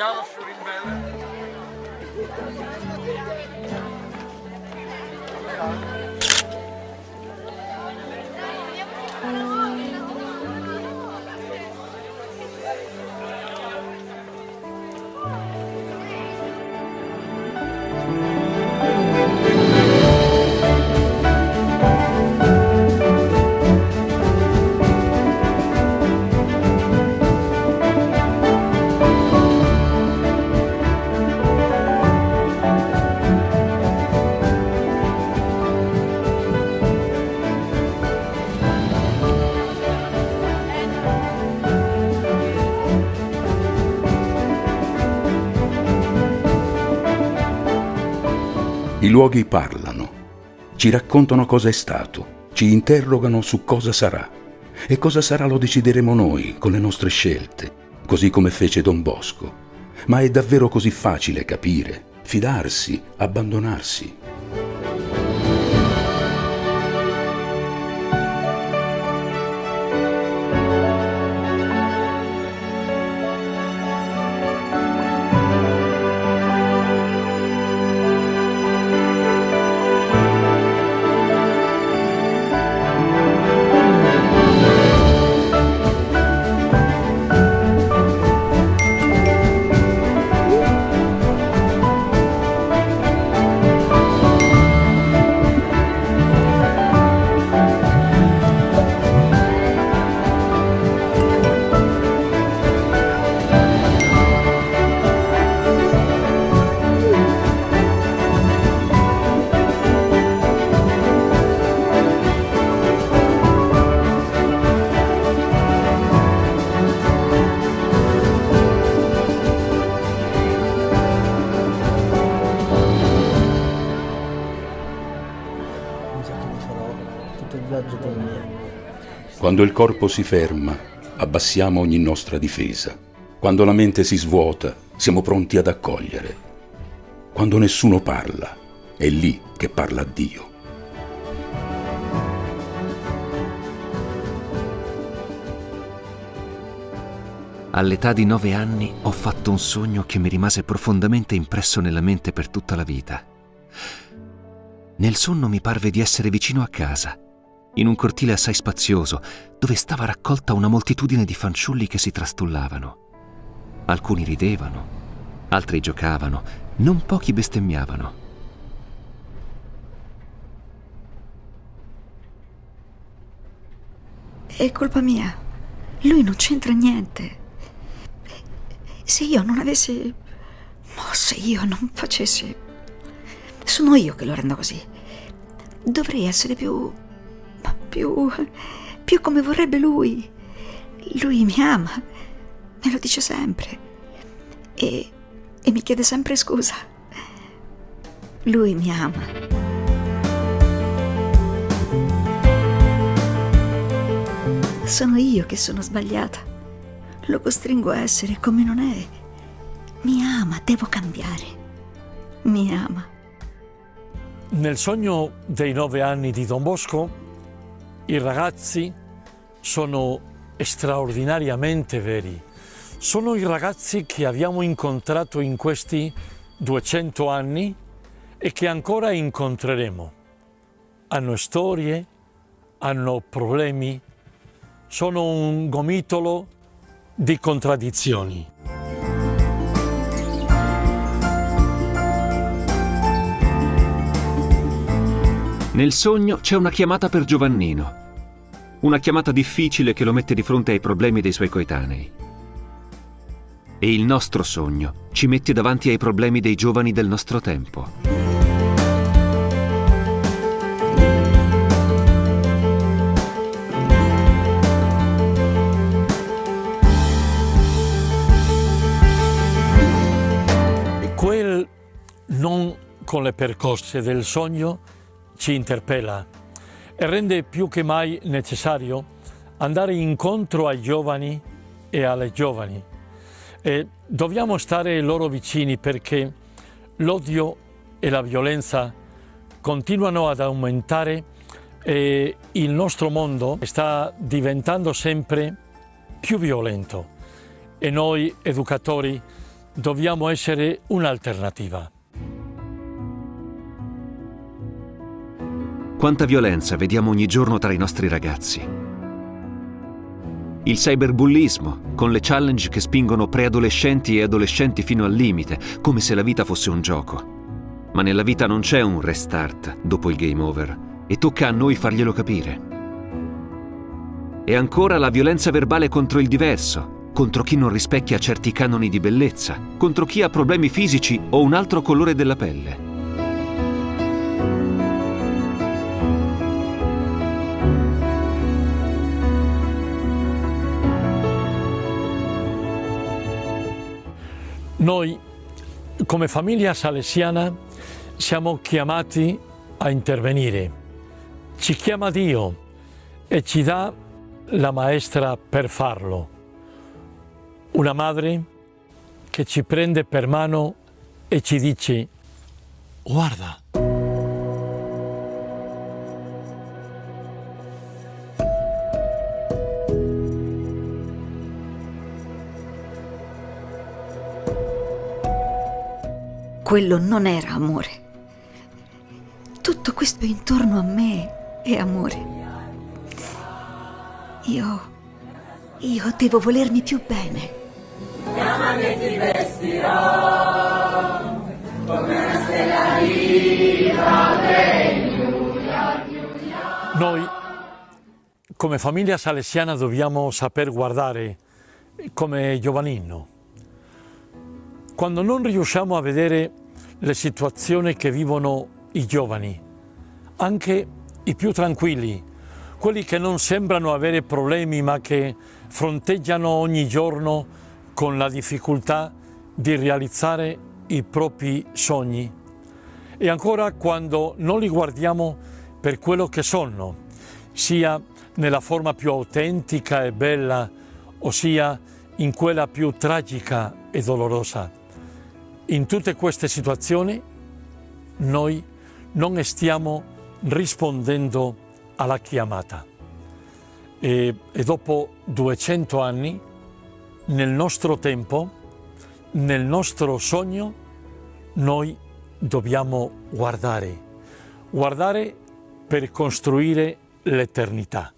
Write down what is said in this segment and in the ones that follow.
Andiamo su Rimbelle. I luoghi parlano, ci raccontano cosa è stato, ci interrogano su cosa sarà. E cosa sarà lo decideremo noi con le nostre scelte, così come fece Don Bosco. Ma è davvero così facile capire, fidarsi, abbandonarsi? Quando il corpo si ferma, abbassiamo ogni nostra difesa. Quando la mente si svuota, siamo pronti ad accogliere. Quando nessuno parla, è lì che parla Dio. All'età di 9 anni ho fatto un sogno che mi rimase profondamente impresso nella mente per tutta la vita. Nel sonno mi parve di essere vicino a casa, in un cortile assai spazioso, dove stava raccolta una moltitudine di fanciulli che si trastullavano. Alcuni ridevano, altri giocavano, non pochi bestemmiavano. È colpa mia. Lui non c'entra niente. Se io non avessi... se io non facessi... Sono io che lo rendo così. Dovrei essere più come vorrebbe lui. Lui mi ama, me lo dice sempre. E mi chiede sempre scusa. Lui mi ama. Sono io che sono sbagliata. Lo costringo a essere come non è. Mi ama, devo cambiare. Mi ama. Nel sogno dei 9 anni di Don Bosco, i ragazzi sono straordinariamente veri. Sono i ragazzi che abbiamo incontrato in questi 200 anni e che ancora incontreremo. Hanno storie, hanno problemi, sono un gomitolo di contraddizioni. Nel sogno c'è una chiamata per Giovannino, una chiamata difficile che lo mette di fronte ai problemi dei suoi coetanei. E il nostro sogno ci mette davanti ai problemi dei giovani del nostro tempo. E quel non con le percosse del sogno ci interpella e rende più che mai necessario andare incontro ai giovani e alle giovani. E dobbiamo stare loro vicini perché l'odio e la violenza continuano ad aumentare e il nostro mondo sta diventando sempre più violento. E noi educatori dobbiamo essere un'alternativa. Quanta violenza vediamo ogni giorno tra i nostri ragazzi. Il cyberbullismo, con le challenge che spingono preadolescenti e adolescenti fino al limite, come se la vita fosse un gioco. Ma nella vita non c'è un restart dopo il game over, e tocca a noi farglielo capire. E ancora la violenza verbale contro il diverso, contro chi non rispecchia certi canoni di bellezza, contro chi ha problemi fisici o un altro colore della pelle. Noi, come famiglia salesiana, siamo chiamati a intervenire. Ci chiama Dio e ci dà la maestra per farlo. Una madre che ci prende per mano e ci dice: guarda. Quello non era amore. Tutto questo intorno a me è amore. Io devo volermi più bene. Chiamami e ti vestirò come una stella viva. Noi, come famiglia salesiana, dobbiamo saper guardare come Giovannino. Quando non riusciamo a vedere le situazioni che vivono i giovani, anche i più tranquilli, quelli che non sembrano avere problemi ma che fronteggiano ogni giorno con la difficoltà di realizzare i propri sogni. E ancora quando non li guardiamo per quello che sono, sia nella forma più autentica e bella, ossia in quella più tragica e dolorosa. In tutte queste situazioni noi non stiamo rispondendo alla chiamata. E dopo 200 anni, nel nostro tempo, nel nostro sogno, noi dobbiamo guardare per costruire l'eternità.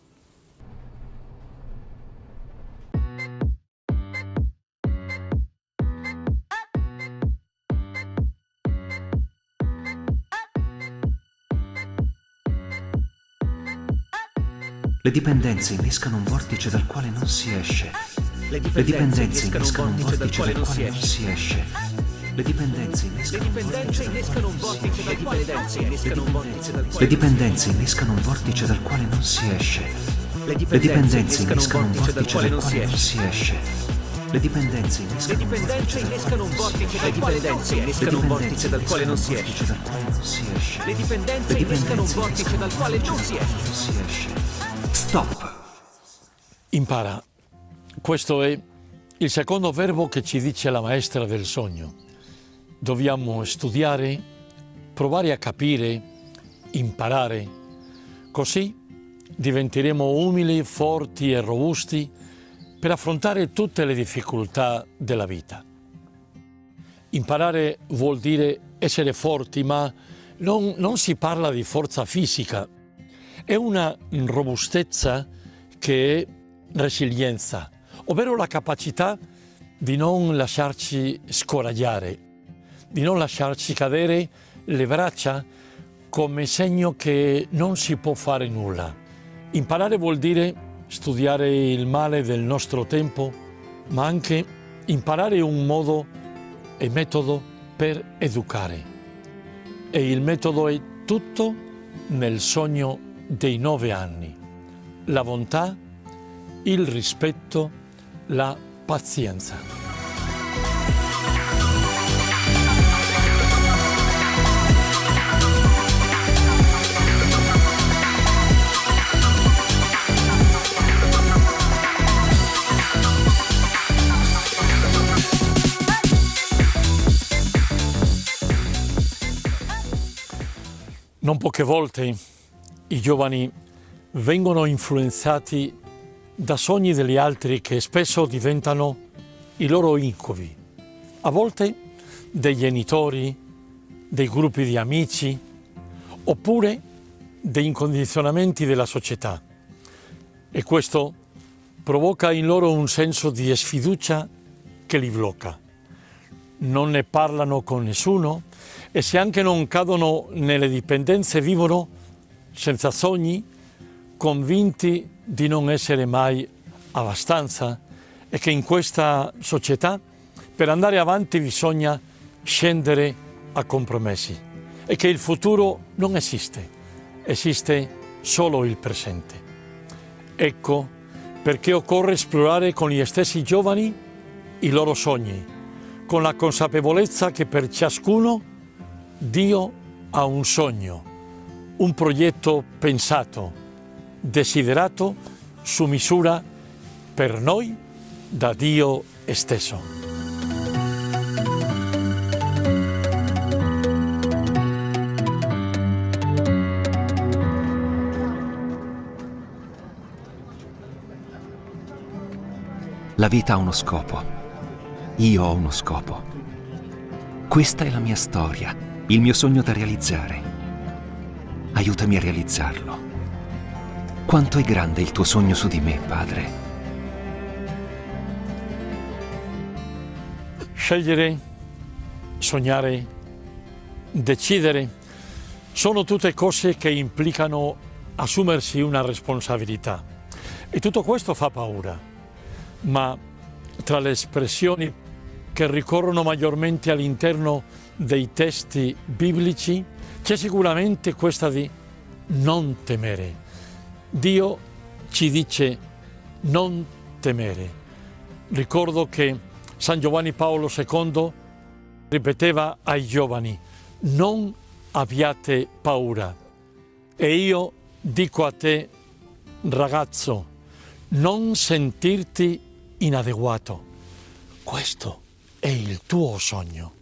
Le dipendenze innescano un vortice dal quale non si esce. Le dipendenze innescano un vortice dal quale non si esce. Le dipendenze innescano un vortice dal quale non si esce. Le dipendenze innescano un vortice dal quale non si esce. Le dipendenze innescano un vortice dal quale non si esce. Le dipendenze innescano un vortice dal quale non si esce. Le dipendenze innescano un vortice dal quale non si esce. Stop. Impara. Questo è il secondo verbo che ci dice la maestra del sogno. Dobbiamo studiare, provare a capire, imparare. Così diventeremo umili, forti e robusti per affrontare tutte le difficoltà della vita. Imparare vuol dire essere forti, ma non si parla di forza fisica. È una robustezza che è resilienza, ovvero la capacità di non lasciarci scoraggiare, di non lasciarci cadere le braccia come segno che non si può fare nulla. Imparare vuol dire studiare il male del nostro tempo, ma anche imparare un modo e metodo per educare. E il metodo è tutto nel sogno dei 9 anni. La bontà, il rispetto, la pazienza. Non poche volte i giovani vengono influenzati da sogni degli altri che spesso diventano i loro incubi. a volte dei genitori, dei gruppi di amici, oppure dei condizionamenti della società. E questo provoca in loro un senso di sfiducia che li blocca. Non ne parlano con nessuno e se anche non cadono nelle dipendenze vivono senza sogni, convinti di non essere mai abbastanza e che in questa società per andare avanti bisogna scendere a compromessi e che il futuro non esiste, esiste solo il presente. Ecco perché occorre esplorare con gli stessi giovani i loro sogni, con la consapevolezza che per ciascuno Dio ha un sogno, un progetto pensato, desiderato su misura per noi da Dio stesso. La vita ha uno scopo. Io ho uno scopo. Questa è la mia storia, il mio sogno da realizzare. Aiutami a realizzarlo. Quanto è grande il tuo sogno su di me, Padre? Scegliere, sognare, decidere sono tutte cose che implicano assumersi una responsabilità. E tutto questo fa paura. Ma tra le espressioni che ricorrono maggiormente all'interno dei testi biblici c'è sicuramente questa di non temere. Dio ci dice non temere. Ricordo che San Giovanni Paolo II ripeteva ai giovani: non abbiate paura. E io dico a te, ragazzo, non sentirti inadeguato. Questo è il tuo sogno.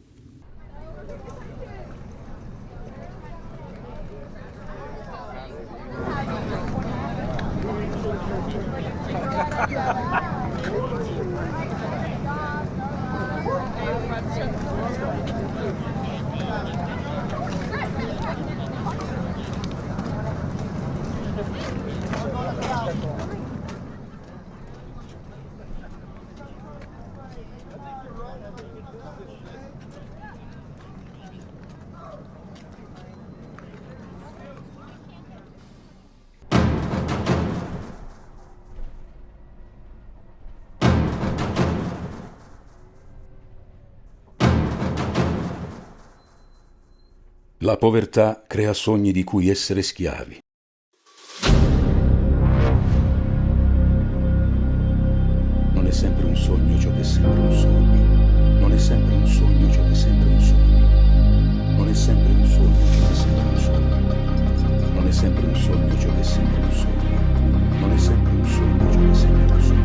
La povertà crea sogni di cui essere schiavi. Non è sempre un sogno ciò che sembra un sogno. Non è sempre un sogno ciò che sembra un sogno. Non è sempre un sogno ciò che sembra un sogno. Non è sempre un sogno ciò che sembra un sogno. Non è sempre un sogno ciò che sembra un sogno.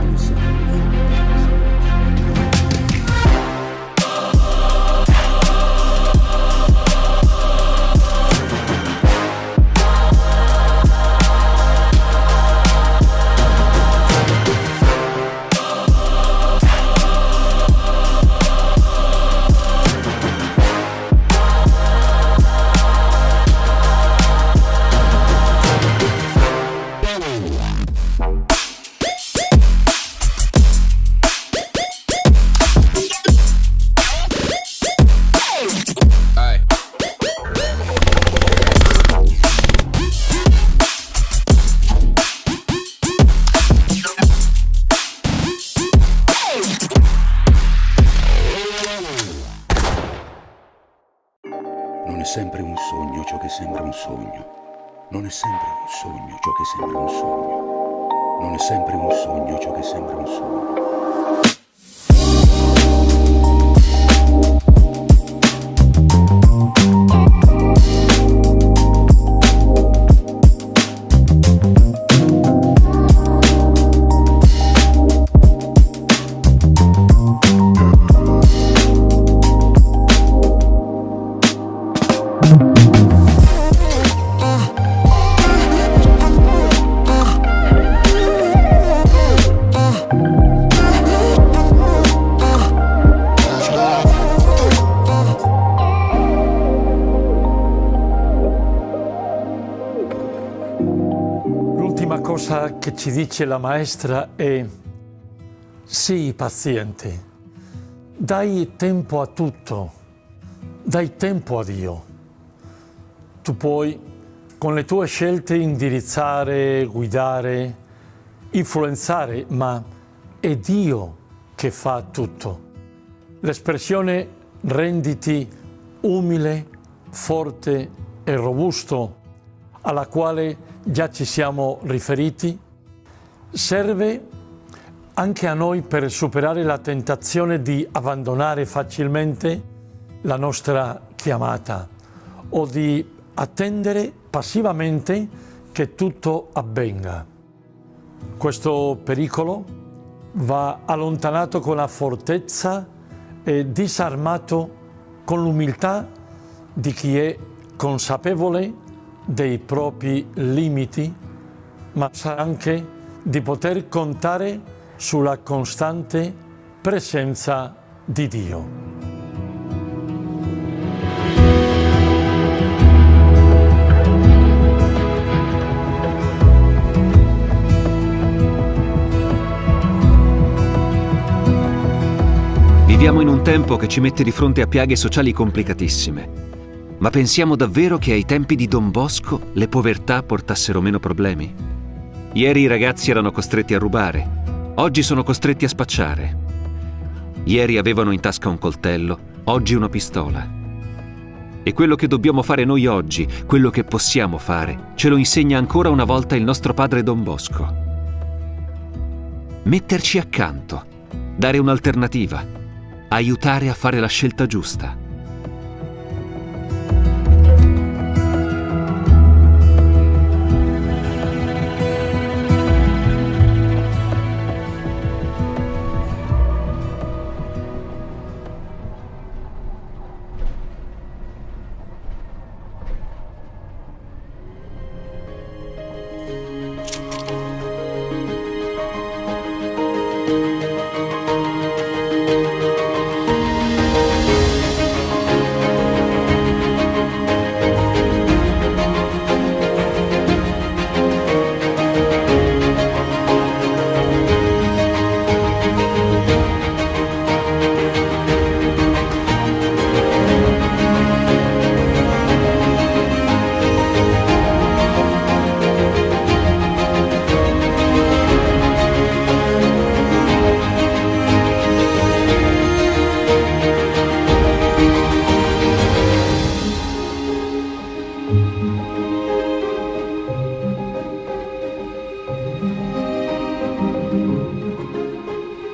Non è sempre un sogno ciò che sembra un sogno. Non è sempre un sogno ciò che sembra un sogno. Non è sempre un sogno ciò che sembra un sogno. Non è sempre un sogno ciò che sembra un sogno. che ci dice la maestra è: sii paziente, dai tempo a tutto, dai tempo a Dio. Tu puoi con le tue scelte indirizzare, guidare, influenzare, ma è Dio che fa tutto. L'espressione renditi umile, forte e robusto, alla quale già ci siamo riferiti, serve anche a noi per superare la tentazione di abbandonare facilmente la nostra chiamata o di attendere passivamente che tutto avvenga. Questo pericolo va allontanato con la fortezza e disarmato con l'umiltà di chi è consapevole dei propri limiti, ma sa anche di poter contare sulla costante presenza di Dio. Viviamo in un tempo che ci mette di fronte a piaghe sociali complicatissime. Ma pensiamo davvero che ai tempi di Don Bosco le povertà portassero meno problemi? Ieri i ragazzi erano costretti a rubare, oggi sono costretti a spacciare. Ieri avevano in tasca un coltello, oggi una pistola. E quello che dobbiamo fare noi oggi, quello che possiamo fare, ce lo insegna ancora una volta il nostro padre Don Bosco. Metterci accanto, dare un'alternativa, aiutare a fare la scelta giusta.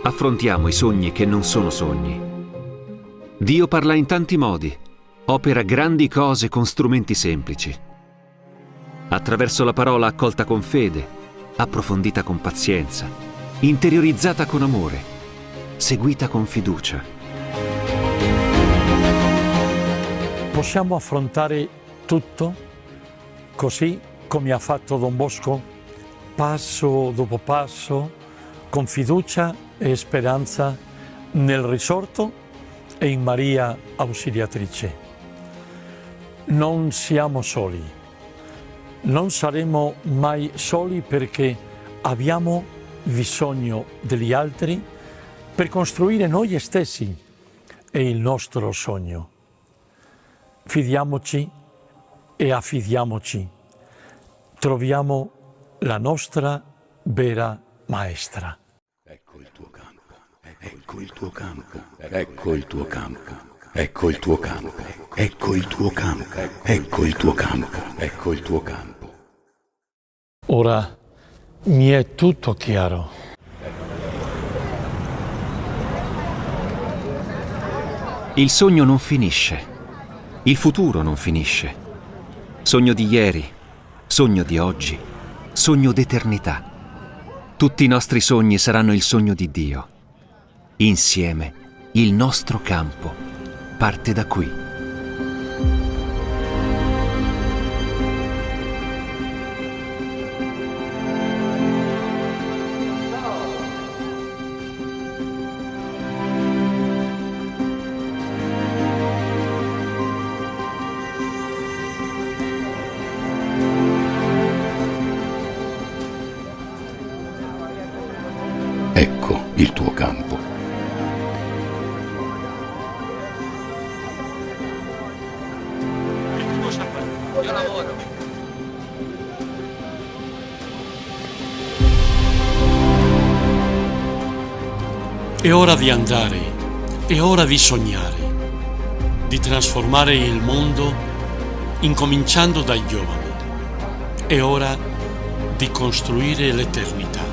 Affrontiamo i sogni che non sono sogni. Dio parla in tanti modi, opera grandi cose con strumenti semplici. Attraverso la parola accolta con fede, approfondita con pazienza, interiorizzata con amore, seguita con fiducia. Possiamo affrontare tutto così come ha fatto Don Bosco, passo dopo passo, con fiducia e speranza nel risorto e in Maria Ausiliatrice. Non siamo soli, non saremo mai soli perché abbiamo bisogno degli altri per costruire noi stessi e il nostro sogno. Fidiamoci e affidiamoci. Troviamo la nostra vera maestra. Ecco il tuo campo, ecco il tuo campo, ecco il tuo campo, ecco il tuo campo, ecco il tuo campo, ecco il tuo campo, ecco il tuo campo. Ora mi è tutto chiaro. Il sogno non finisce, il futuro non finisce. Sogno di ieri, sogno di oggi, sogno d'eternità. Tutti i nostri sogni saranno il sogno di Dio. Insieme, il nostro campo parte da qui. il tuo campo. Io lavoro. È ora di andare, è ora di sognare, di trasformare il mondo incominciando dai giovani. È ora di costruire l'eternità.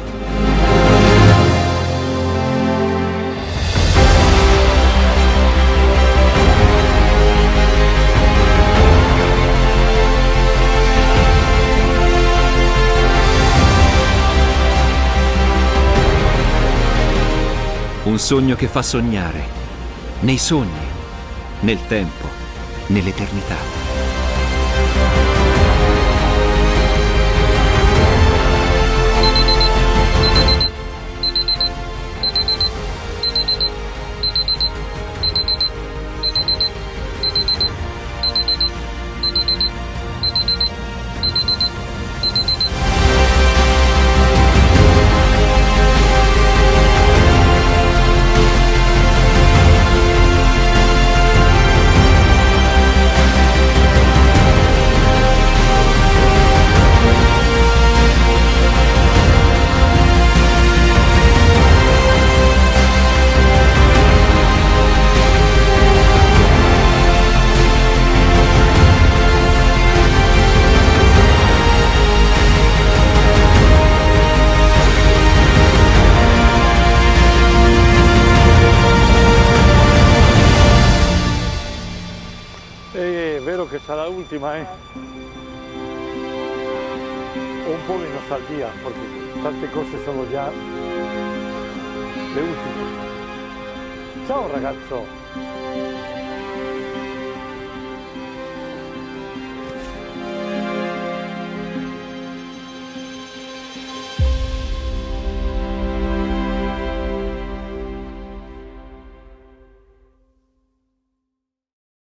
Un sogno che fa sognare, nei sogni, nel tempo, nell'eternità. È vero che sarà l'ultima, eh? Ho un po' di nostalgia, perché tante cose sono già le ultime. Ciao ragazzo!